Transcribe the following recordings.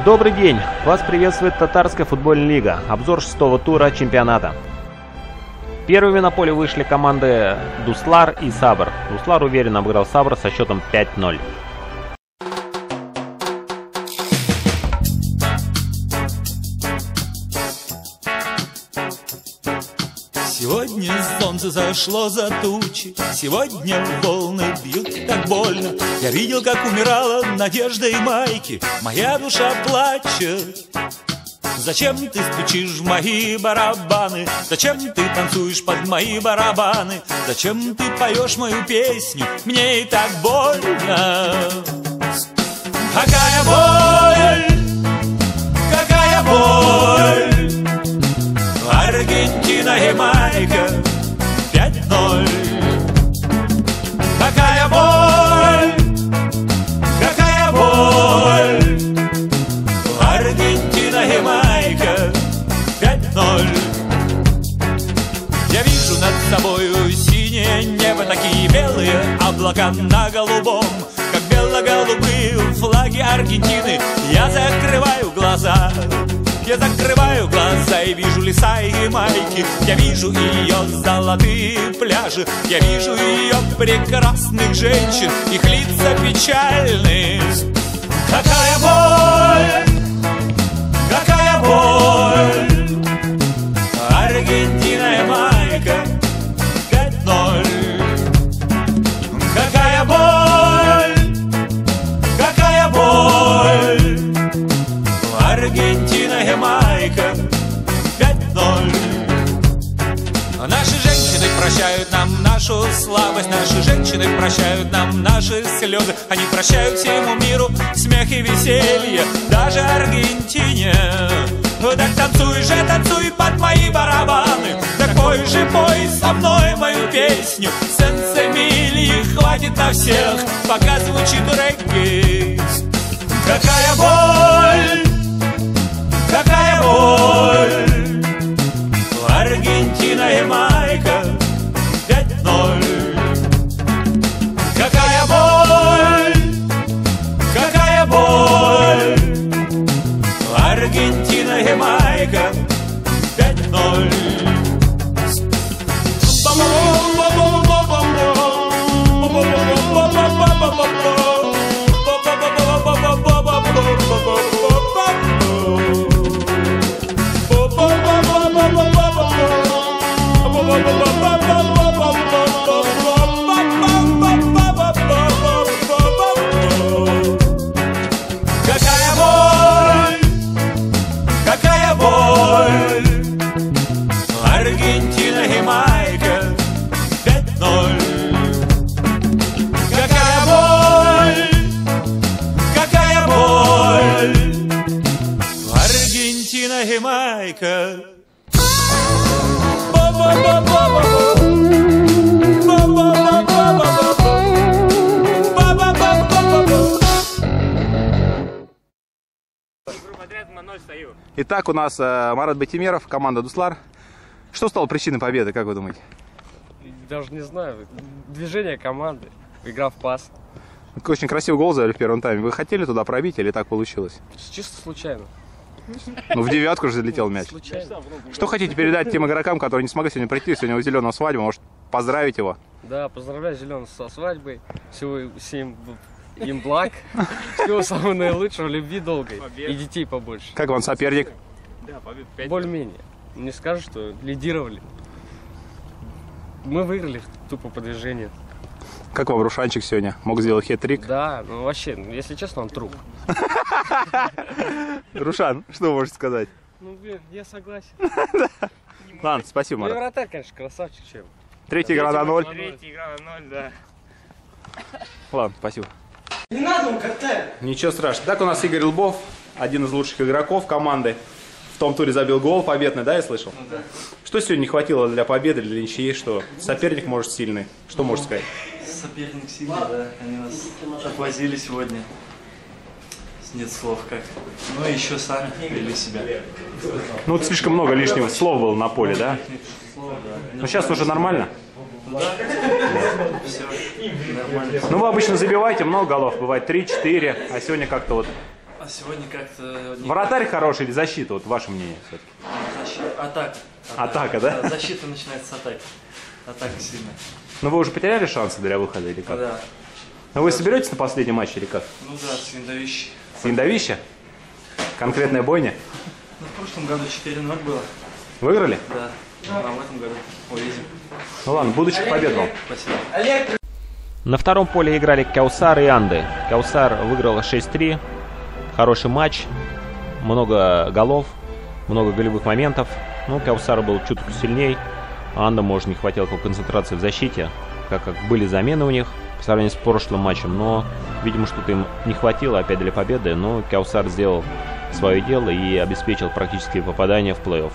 Добрый день! Вас приветствует Татарская футбольная лига. Обзор 6-го тура чемпионата. Первыми на поле вышли команды Дуслар и Сабр. Дуслар уверенно обыграл Сабр со счетом 5-0. Сегодня солнце зашло за тучи, сегодня волны бьют так больно. Я видел, как умирала надежда и майки, моя душа плачет. Зачем ты стучишь в мои барабаны? Зачем ты танцуешь под мои барабаны? Зачем ты поешь мою песню? Мне и так больно. Какая боль, какая боль. Аргентина, Ямайка 5-0. Какая боль, какая боль. Аргентина, Ямайка 5-0. Я вижу над собою синее небо, такие белые облака на голубом, как бело-голубые флаги Аргентины. Я закрываю глаза. Я закрываю глаза и вижу леса и Ямайки. Я вижу ее золотые пляжи. Я вижу ее прекрасных женщин, их лица печальные. Какая боль, какая боль. Аргентина, Ямайка 5-0. Какая боль, какая боль. Аргентина, Ямайка 5-0. Наши женщины прощают нам нашу слабость, наши женщины прощают нам наши слезы. Они прощают всему миру смех и веселье, даже Аргентине. Так танцуй же, танцуй под мои барабаны, так пой же, пой со мной мою песню. Сенс-Эмилии хватит на всех, пока звучит регги. Какая боль, какая боль. Аргентина, Ямайка 5-0. Какая боль, какая боль. Аргентина, Ямайка 5-0. Какая боль, какая боль. Аргентина, Ямайка 5-0. Какая боль, какая боль. Аргентина, Ямайка. Итак, у нас Марат Батимеров, команда Дуслар. Что стало причиной победы, как вы думаете? Даже не знаю. Движение команды, игра в пас. Очень красивый гол забили в первом тайме. Вы хотели туда пробить или так получилось? Чисто случайно. Ну, в девятку же залетел мяч. Случайно. Что хотите передать тем игрокам, которые не смогли сегодня прийти? Сегодня у Зеленого свадьба, может, поздравить его? Да, поздравляю Зеленого со свадьбой. Всего им благ. Всего самого наилучшего, любви долгой. И детей побольше. Как вам соперник? Более-менее. Не скажу, что лидировали. Мы выиграли тупо по движению. Как вам Рушанчик сегодня? Мог сделать хет-трик? Да, ну вообще, если честно, он труп. Рушан, что вы можете сказать? Ну, блин, я согласен. Ладно, спасибо, Ну, Марат. вратарь, конечно, красавчик, чем. Третья игра на 0. Третья игра на 0, да. Ладно, спасибо. Не надо, он коктейль. Ничего страшного. Так, у нас Игорь Лбов, один из лучших игроков команды. В том туре забил гол победный, да, я слышал? Ну, да. Что сегодня не хватило для победы, для ничьей? Что соперник может сильный? Что можешь сказать? Соперник сильный, да. Они нас отвозили сегодня. Нет слов как. Ну и еще сами вели себя. Ну вот слишком много лишних слов было на поле, да? Но сейчас уже нормально? Да. Все нормально. Ну вы обычно забиваете много голов, бывает 3-4, а сегодня как-то вот А сегодня как-то... Вратарь хороший или защита? Вот ваше мнение все-таки. Атака. Атака, да? Защита начинается с атаки. Атака сильная. Но вы уже потеряли шансы для выхода или как? Да. Но вы соберетесь на последний матч или как? Ну да, с Виндовищей. С Яндовища? Конкретная бойня? Ну, в прошлом году 4-0 было. Выиграли? Да. А в этом году увидим. Ну ладно, будущих побед вам. Спасибо. На втором поле играли Кяусар и Анды. Кяусар выиграл 6-3. Хороший матч. Много голов. Много голевых моментов. Ну, Кяусар был чуточку сильней. А Анда, может, не хватило концентрации в защите. Так как были замены у них по сравнению с прошлым матчем. Но, видимо, что-то им не хватило опять для победы. Но Кяусар сделал свое дело и обеспечил практически попадание в плей-офф.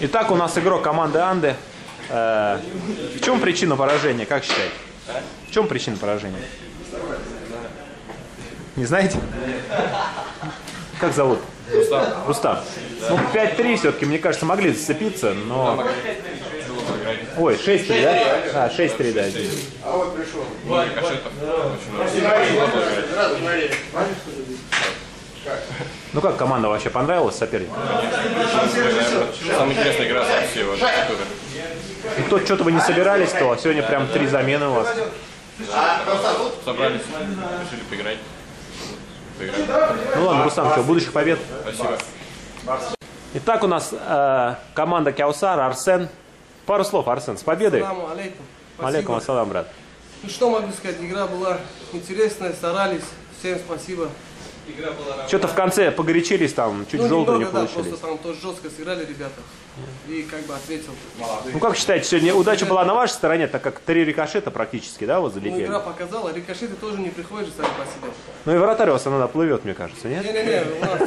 Итак, у нас игрок команды Анды. В чем причина поражения, как считаете? В чем причина поражения? Не знаете? Как зовут? Рустам. Рустам. Ну, 5-3 все-таки, мне кажется, могли зацепиться, но... Ой, 6-3, да? А, 6-3, да. А вот пришел. Ну как команда вообще понравилась, соперник? Самая интересная игра за все ваши туры. И то что-то вы не собирались, то сегодня прям 3 замены у вас. Собрались, решили поиграть. Ну ладно, Рустам, что, будущих побед. Спасибо. Итак, у нас команда Кяусар, Арсен. Пару слов, Арсен, с победой. Саламу алейкум. Алейкум ассалам, брат. Ну что могу сказать, игра была интересная, старались, всем спасибо. Игра была... Что-то в конце погорячились там, чуть желтые не немного, да, получились. просто там тоже жестко сыграли ребята. И как бы ответил. Ну как считаете, сегодня удача была на вашей стороне, так как 3 рикошета практически, да, вот Ну, залетели? игра показала, рикошеты тоже не приходят сами по себе. Ну и вратарь у вас иногда плывет, мне кажется, нет? Не-не-не, у нас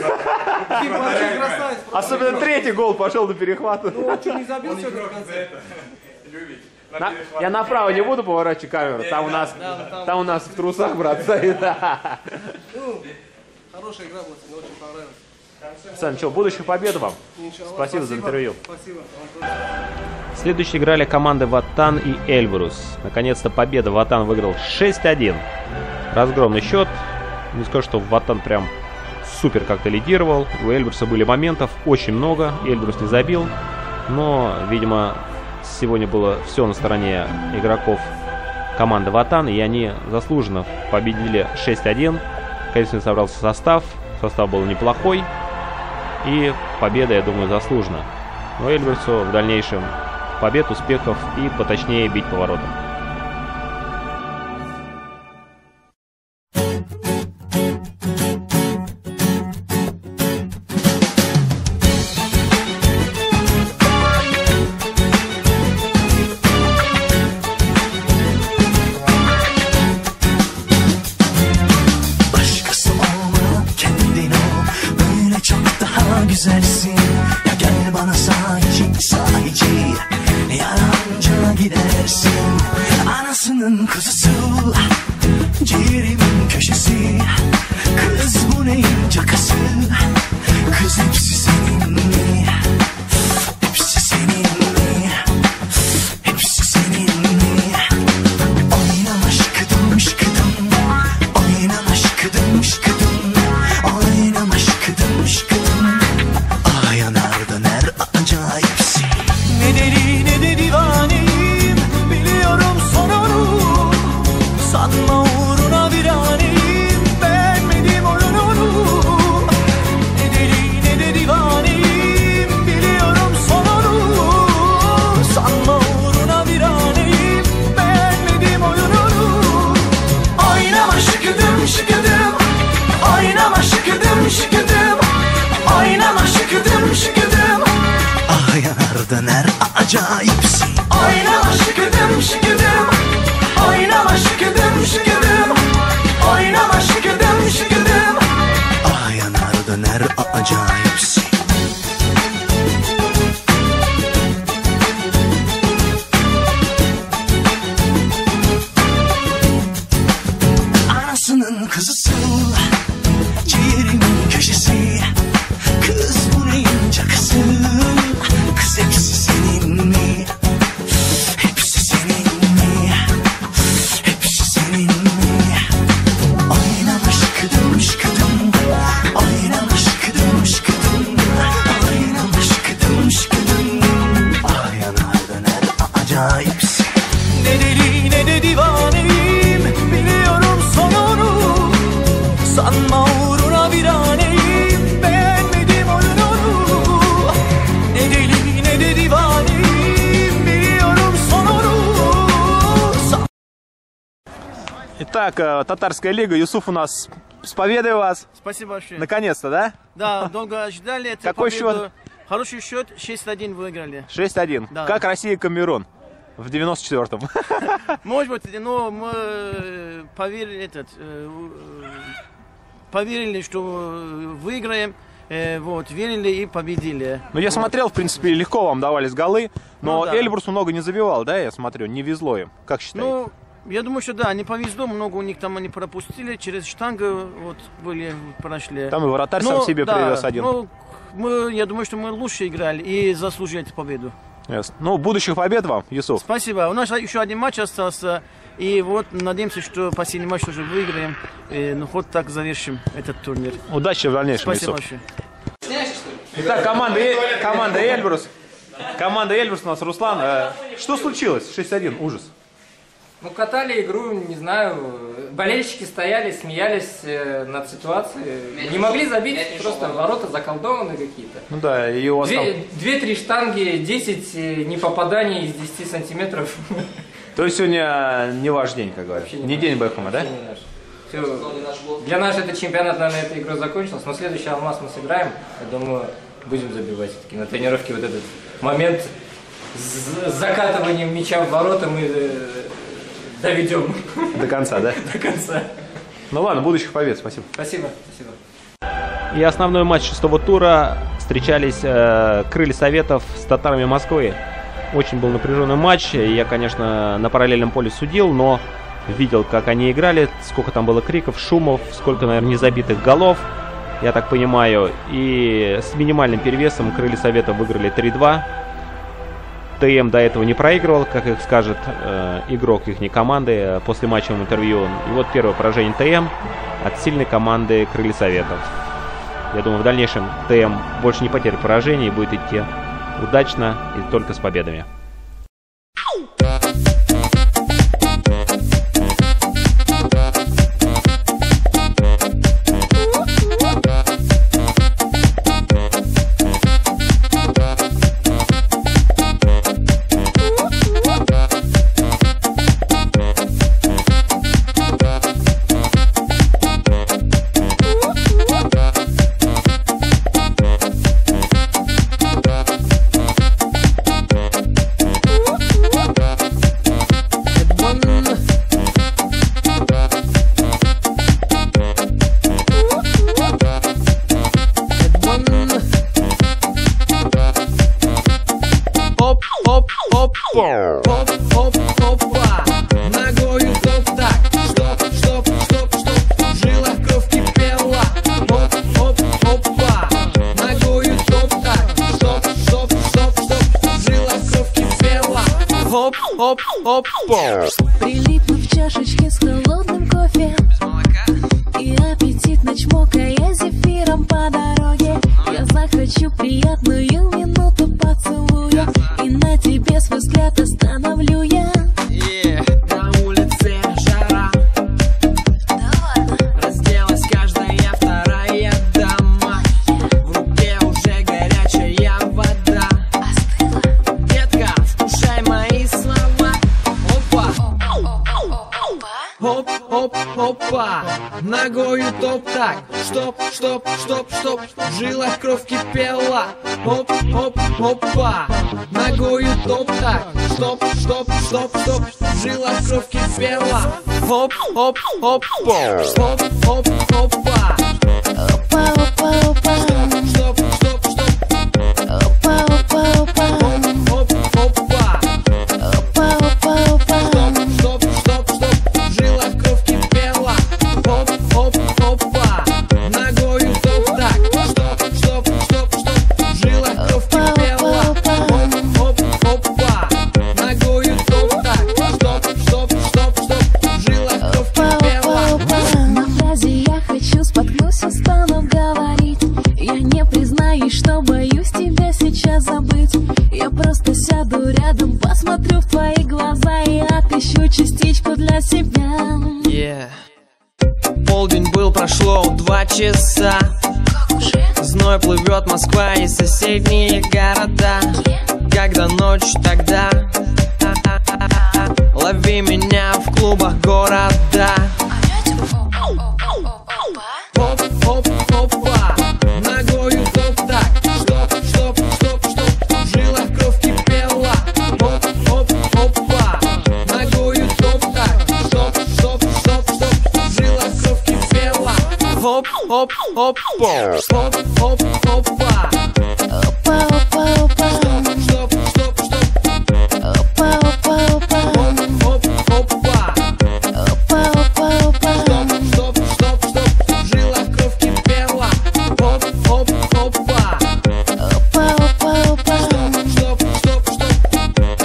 Ким вообще красавец. просто. Особенно третий гол пошел до перехвата. Ну он чуть не забил сегодня в конце. Я направо не буду поворачивать камеру, там у нас в трусах, брат, стоит. Ну, хорошая игра была, мне очень понравилась. Сам, что, будущих побед вам. Иншаллах, Спасибо за интервью. Спасибо. Следующие играли команды Ватан и Эльбрус. Наконец-то победа. Ватан выиграл 6-1. Разгромный счет. Не скажу, что Ватан прям супер как-то лидировал. У Эльбруса были моментов очень много. Эльбрус не забил. Но, видимо, сегодня было все на стороне игроков команды Ватан. И они заслуженно победили 6-1. Конечно, собрался состав. Состав был неплохой. И победа, я думаю, заслужена. Но Эльбрусу в дальнейшем побед, успехов и поточнее бить поворотом. Başkası olma kendin ol. Böyle çok daha güzelsin. Ya gel bana sahici sahici. Yalanca gidersin. Anasının kuzusu, ciğerimin köşesi. Kız bu neyin cakası? Kız hepsi senin mi? Hepsi senin mi? Hepsi senin mi? Oynama şıkıdım şıkıdım. Oynama şıkıdım şıkıdım. Oynama şıkıdım şıkıdım. Ah yanardan her acayipsin. Ne deli ne de divaneyim. Biliyorum sonunu. Sanma uğruna bir aneyim. Beğenmedim oyununu. Ne deli ne de divaneyim. Biliyorum sonunu. Sanma uğruna bir aneyim. Beğenmedim oyununu. Oynama şıkıdım şıkıdım. Oynama şıkıdım şıkıdım. Oynama şıkıdım şıkıdım. Ah yanardan her acayipsin. Oynama şıkıdım şıkıdım. Oynama şıkıdım şıkıdım. Oynama şıkıdım şıkıdım. Ah yanardan her acayipsin. Anasının kızısı, ciğerimin köşesi. Kız bu neyin cakası? Kız hepsi senin mi? Hepsi senin mi? Hepsi senin mi? Oynama şıkıdım şıkıdım. Oynama şıkıdım şıkıdım. Oynama şıkıdım şıkıdım. Ah yanardan her acayipsin. Ne deli ne de divaneyim. Biliyorum sonunu. Sanma uğruna bir aneyim. Beğenmedim oyununu. Ne deli ne de divaneyim. Biliyorum sonunu. Итак, татарская лига. Юсуф у нас с победой вас. Спасибо большое. Наконец-то, да? Да, долго ждали эту Какой победу. счет? Хороший счет, 6-1 выиграли. 6-1. Да. Как Россия и Камерун в 94-м. Может быть, но мы поверили, что выиграем. вот, верили и победили. Ну, я смотрел, в принципе, легко вам давались голы, но Ну, да. Эльбрус много не забивал, да, я смотрю, не везло им. Как считаете? Ну, я думаю, что да, не повезло, много у них там они пропустили, через штангу вот были, прошли. Там и вратарь сам себе да, привез один. Ну, я думаю, что мы лучше играли и заслужили победу. Ясно. Ну, будущих побед вам, Юсуф. Спасибо. У нас еще один матч остался, и вот надеемся, что последний матч уже выиграем, ну вот так завершим этот турнир. Удачи в дальнейшем, Спасибо Юсуф. большое. Итак, команда Эльбрус. Команда Эльбрус у нас, Руслан. Что случилось? 6-1, ужас. Ну, катали игру, не знаю, болельщики стояли, смеялись над ситуацией. Не могли забить, просто ворота заколдованы какие-то. Ну да, и у вас там... 2-3 штанги, 10 непопаданий из 10 сантиметров. То есть сегодня не ваш день, как говорится. Не день Бекхэма, да? Все. Для нас этот чемпионат, наверное, этой игрой закончился, но следующий Алмаз мы сыграем. Я думаю, будем забивать все-таки. На тренировке вот этот момент с закатыванием мяча в ворота мы доведем. До конца, да? До конца. Ну ладно, будущих побед, спасибо. Спасибо, спасибо. И основной матч 6-го тура встречались Крылья Советов с Татарами Москвы. Очень был напряженный матч. Я, конечно, на параллельном поле судил, но видел, как они играли, сколько там было криков, шумов, сколько, наверное, незабитых голов, я так понимаю. И с минимальным перевесом Крылья Советов выиграли 3-2. ТМ до этого не проигрывал, как их скажет игрок их команды после матчевого интервью. И вот первое поражение ТМ от сильной команды Крылья Советов. Я думаю, в дальнейшем ТМ больше не потерпит поражений и будет идти удачно и только с победами. Оп-оп-опа, ногою топ-так, стоп-стоп-стоп-стоп, в жилах кровь кипела. Оп-оп-опа, ногою топ-так, стоп-стоп-стоп-стоп, в жилах кровь кипела. Оп-оп-опа. Прилипнув в чашечке с холодным кофе и аппетитно чмокая зефиром по дороге, я захвачу приятную минуту поцелуя, и на тебе свой взгляд остановлю я. На улице жара, разделась каждая вторая дама. В руке уже горячая вода. Детка, вкушай мои слова. Опа, оп-оп-опа, ногою топ-так, стоп-стоп-стоп-стоп, в жилах кровь кипела. Оп-оп-опа, ногою топ-так, стоп-стоп-стоп-стоп, в жилах кровь кипела. Оп-оп-опа, оп-оп-опа, Опа-опа-опа, стоп-стоп-стоп-стоп, опа-опа-опа, оп-опа, опа-опа-опа, стоп-стоп-стоп-стоп, в жилах кровь кипела. Оп-оп-опа, ногою топ-так, стоп-стоп-стоп-стоп, в жилах кровь кипела. Оп-оп-опа, ногою топ-так, стоп-стоп-стоп-стоп, в жилах кровь кипела. на фразе я хочу споткнусь, устану говорить. Я не признаюсь, что боюсь тебя сейчас забыть. Я просто сяду рядом, посмотрю в твои глаза и отыщу частичку для себя. Полдень был, прошло 2 часа. Зной плывет Москва и соседние города. Когда ночь, тогда лови меня в клубах города. Оп-оп-опа, ногою топ-так, стоп-стоп-стоп-стоп, в жилах кровь кипела. Оп-оп-опа, ногою топ-так, стоп-стоп-стоп-стоп, в жилах кровь кипела. Хоп, хоп, хоп, хоп, хоп, хопа. Опа, опа, опа. Стоп, стоп, стоп. Опа, опа, опа. Хоп, хопа. Опа, опа, опа. Стоп, стоп, стоп. В жилах кровь кипела. Хоп, хоп, хопа. Опа, опа, опа. Стоп, стоп, стоп.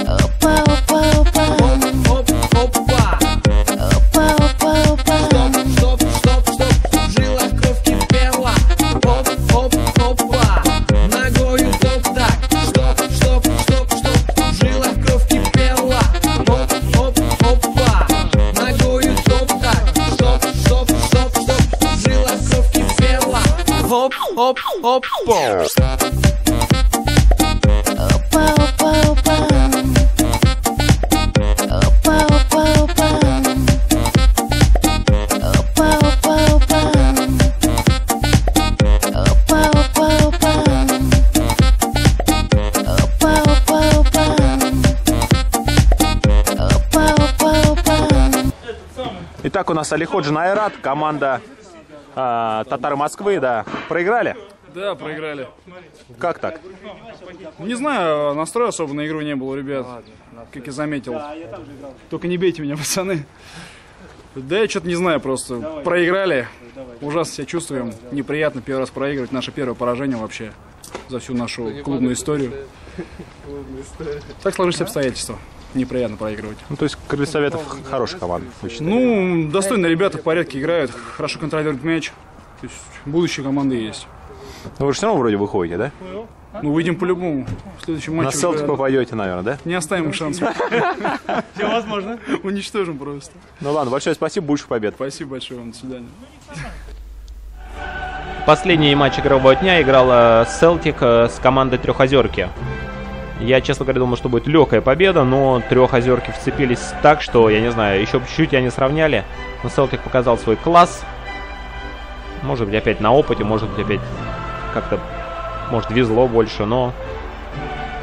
Опа, опа, опа. Хоп, хопа. Опа, опа, опа. Стоп, стоп, стоп. В жилах кровь кипела. Хоп, хоп, хопа. Ногою топ так. Стоп, стоп, стоп, стоп. В жилах кровь кипела. Хоп, хоп, хопа. Ногою топ так. Стоп, стоп, стоп, стоп. В жилах кровь кипела. Хоп, хоп, хопа. Опа, опа, опа. Опа, опа, опа. Опа, опа, опа. Опа, опа, опа. Опа, опа, опа. Опа, опа, опа. Итак, у нас Алиходжин Айрат, команда Татары Москвы, да. Проиграли? Да, проиграли. Как так? Не знаю, настроя особо на игру не было у ребят, как я заметил. Только не бейте меня, пацаны. Да я что-то не знаю, просто проиграли. Ужасно себя чувствуем. Неприятно первый раз проигрывать. Наше первое поражение вообще за всю нашу клубную историю. Так сложились обстоятельства. Неприятно проигрывать. Ну, то есть Крылья Советов хорошая команда. Ну, достойно ребята в порядке играют, хорошо контролируют мяч. То есть будущие команды есть. Но вы же все равно вроде выходите, да? Ну, выйдем по-любому. В следующем матче. На Селтик попадете, наверное, да? Не оставим им шансов. Все возможно. Уничтожим просто. Ну ладно, большое спасибо, будущих побед. Спасибо большое вам, до свидания. Последний матч игрового дня играл Селтик с командой Трехозерки. Я, честно говоря, думал, что будет легкая победа, но Трехозерки вцепились так, что, я не знаю, еще чуть-чуть они сравняли. Но Селтик показал свой класс. Может быть, опять на опыте, может быть, опять как-то, может, везло больше, но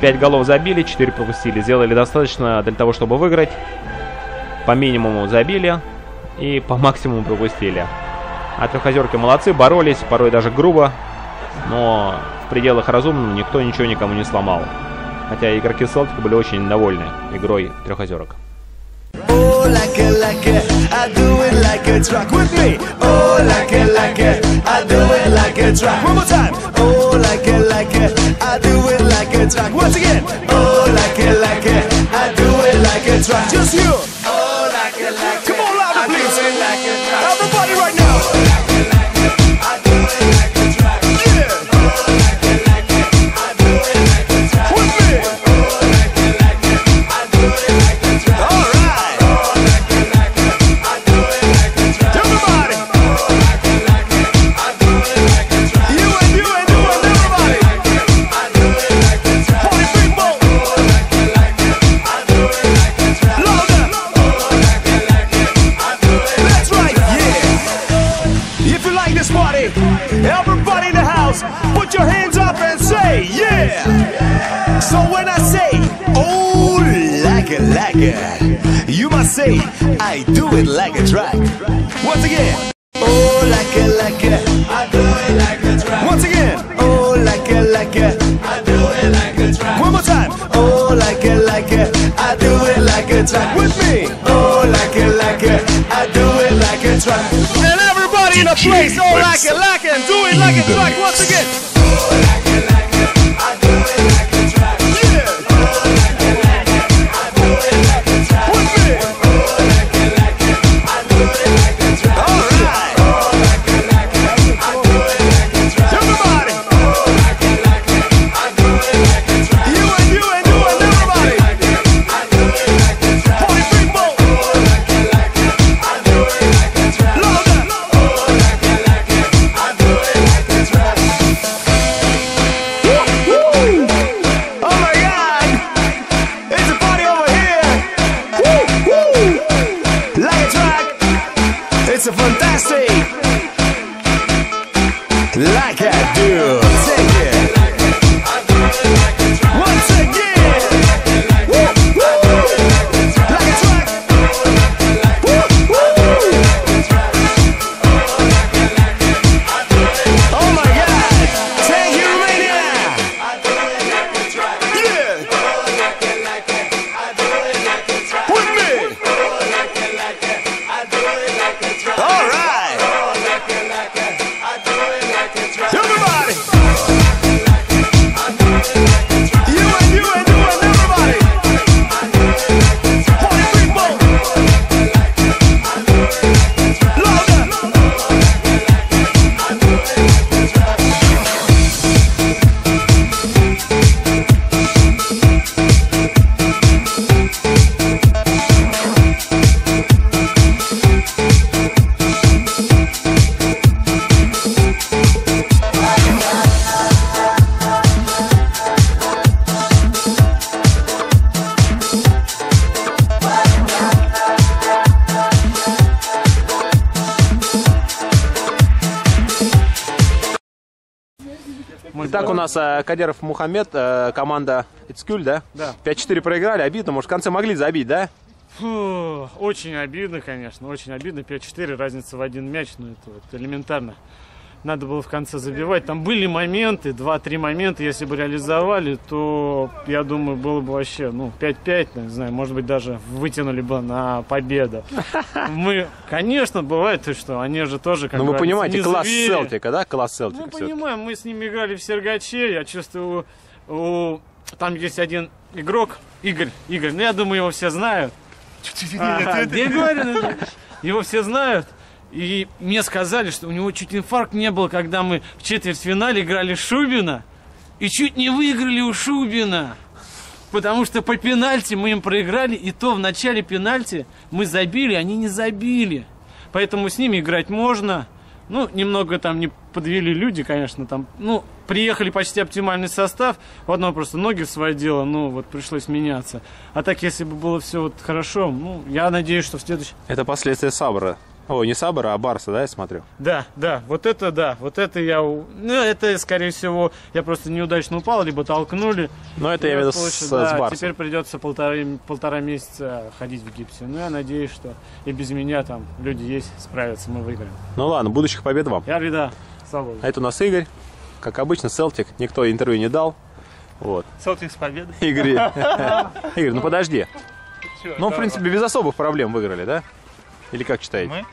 5 голов забили, 4 пропустили. Сделали достаточно для того, чтобы выиграть. По минимуму забили и по максимуму пропустили. А Трехозерки молодцы, боролись, порой даже грубо, но в пределах разумного никто ничего никому не сломал. Хотя игроки Селтика были очень недовольны игрой Трехозерок. Oh, like it, I do it like a truck with me. Oh, like it, I do it like a truck. One more time. Oh, like it, I do it like a truck. Once again. Oh, like it, I do it like a truck. Just you. Oh, like it, come on, louder, please. Like a truck. Everybody right now. Oh, like it, I do it like a truck. Yeah. Oh, like it, I do it like a truck. With me. Oh, like it, I do it like a truck. All right. Everybody in the house, put your hands up and say, yeah! So when I say, oh, like it, you must say, I do it like a track. Once again, oh, like it, I do it like a track. Once again, oh, like it, I do it like a track. One more time, oh, like it, I do it like a track. With me, oh, like it, I do it like a track. And everybody in the place, oh, like it, and do it like a track. Once again, oh, like it, I do it like a track. Yeah, oh, like it, I do it like a track. With me, oh, like it, I do it like a track. All right, oh, like it, I do it like a track. Everybody, oh, like it, I do it like a track. You and everybody, I do it like a track. Party people, oh, like it, I do it like a track. Louder, oh, like it, I do it like a track. Woo! Oh my God, it's a party over here. Woo! Like a track, it's a fantastic. Like I do. Take it. Once again. Woo, woo. Like a track. Woo, woo. Итак, у нас Кадиров Мухаммед, команда Ицкюль, да? Да. 5-4 проиграли, обидно, может в конце могли забить, да? Фу, очень обидно, конечно, очень обидно. 5-4, разница в один мяч, ну это вот элементарно. Надо было в конце забивать. Там были моменты, 2-3 момента, если бы реализовали, то, я думаю, было бы вообще, ну, 5-5, не знаю, может быть, даже вытянули бы на победу. Мы, конечно, бывает, то, что они же тоже, как бы, ну, вы понимаете, класс звери. Селтика, да? Класс Селтика. Мы понимаем, мы с ними играли в Сергаче, я чувствую, там есть один игрок, Игорь, ну, я думаю, его все знают. Его все знают. И мне сказали, что у него чуть инфаркт не было, когда мы в четвертьфинале играли Шубина. И чуть не выиграли у Шубина. Потому что по пенальти мы им проиграли. И то в начале пенальти мы забили, они не забили. Поэтому с ними играть можно. Ну, немного там не подвели люди, конечно. Там, ну, приехали почти оптимальный состав. У одного просто ноги сводило, ну, вот пришлось меняться. А так, если бы было все вот хорошо, ну, я надеюсь, что в следующем... Это последствия Сабра. Ой, не Сабра, а Барса, да, я смотрю? Да, вот это я... Ну, это, скорее всего, я просто неудачно упал, либо толкнули. Но это я имею в виду с Барсом. Теперь придется полтора месяца ходить в гипсе. Ну, я надеюсь, что и без меня там люди есть, справятся, мы выиграем. Ну ладно, будущих побед вам. Я да, свободен. А это у нас Игорь. Как обычно, Селтик. Никто интервью не дал. Вот. Селтик с победой. Игорь, ну подожди. Ну, в принципе, без особых проблем выиграли, да? Или как считаете? Мы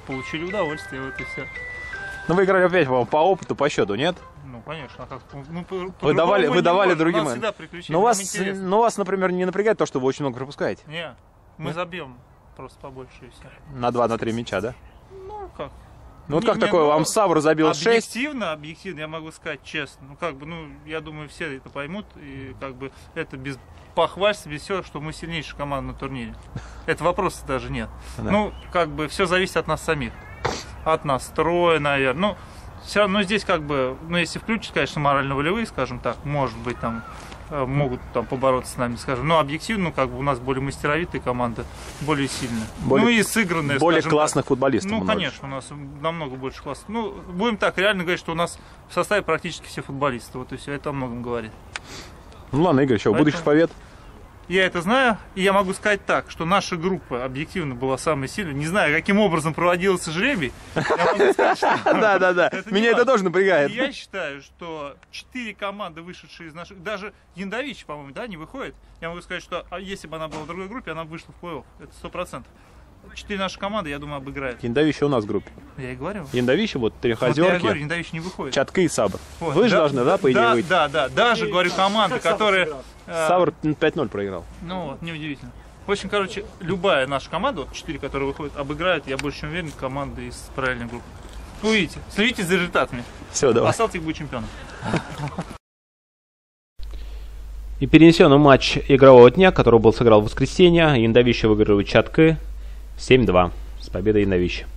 получили удовольствие, вот и все. Ну, вы играли опять по опыту, по счету, нет? Ну, конечно. Как, вы давали другим. Но вас, например, не напрягает то, что вы очень много пропускаете? Не, мы забьем просто побольше и все. На 2-3 мяча, да? Ну, как? Ну, вот как такое, вам Савр забил 6? Объективно, я могу сказать честно. Ну, как бы, ну, я думаю, все это поймут. И, как бы, это без похвальства, без всего, что мы сильнейшая команда на турнире. Это вопроса даже нет. Да. Ну, как бы, все зависит от нас самих. От настроя, наверное. Ну, все равно здесь, как бы, ну, если включить, конечно, морально-волевые, скажем так, может быть, там, могут там побороться с нами, скажем. Но объективно, ну, как бы, у нас более мастеровитая команда, более сильная. Ну, и сыгранная, более классных футболистов. Ну, конечно, у нас намного больше классов. Ну, будем так реально говорить, что у нас в составе практически все футболисты. Вот и все, это о многом говорит. Ну ладно, Игорь, еще будущих побед. Я это знаю, и я могу сказать так, что наша группа объективно была самой сильной. Не знаю, каким образом проводился жребий. Да. Меня это тоже напрягает. Я считаю, что 4 команды, вышедшие из наших... Даже Яндович, по-моему, да, не выходит. Я могу сказать, что если бы она была в другой группе, она бы вышла в плей-офф. Это 100%. 4 наши команды, я думаю, обыграют. Яндович у нас в группе. Я и говорю. Яндович, вот Трехозерки. Вот я говорю, Яндович не выходит. Чатка и Сабр. Вот. Вы же должны, да, по идее, выйти? Да. Даже, говорю, команды, которые... Сабр 5-0 проиграл. Ну вот, неудивительно. В общем, короче, любая наша команда, вот 4, которые выходят, обыграют, я больше чем уверен, команды из правильной группы. Увидите, следите за результатами. Все, давай. А Селтик будет чемпионом. И перенесенный матч игрового дня, который был сыгран в воскресенье, Яндовище выигрывает Чатки 7-2 с победой Яндовища.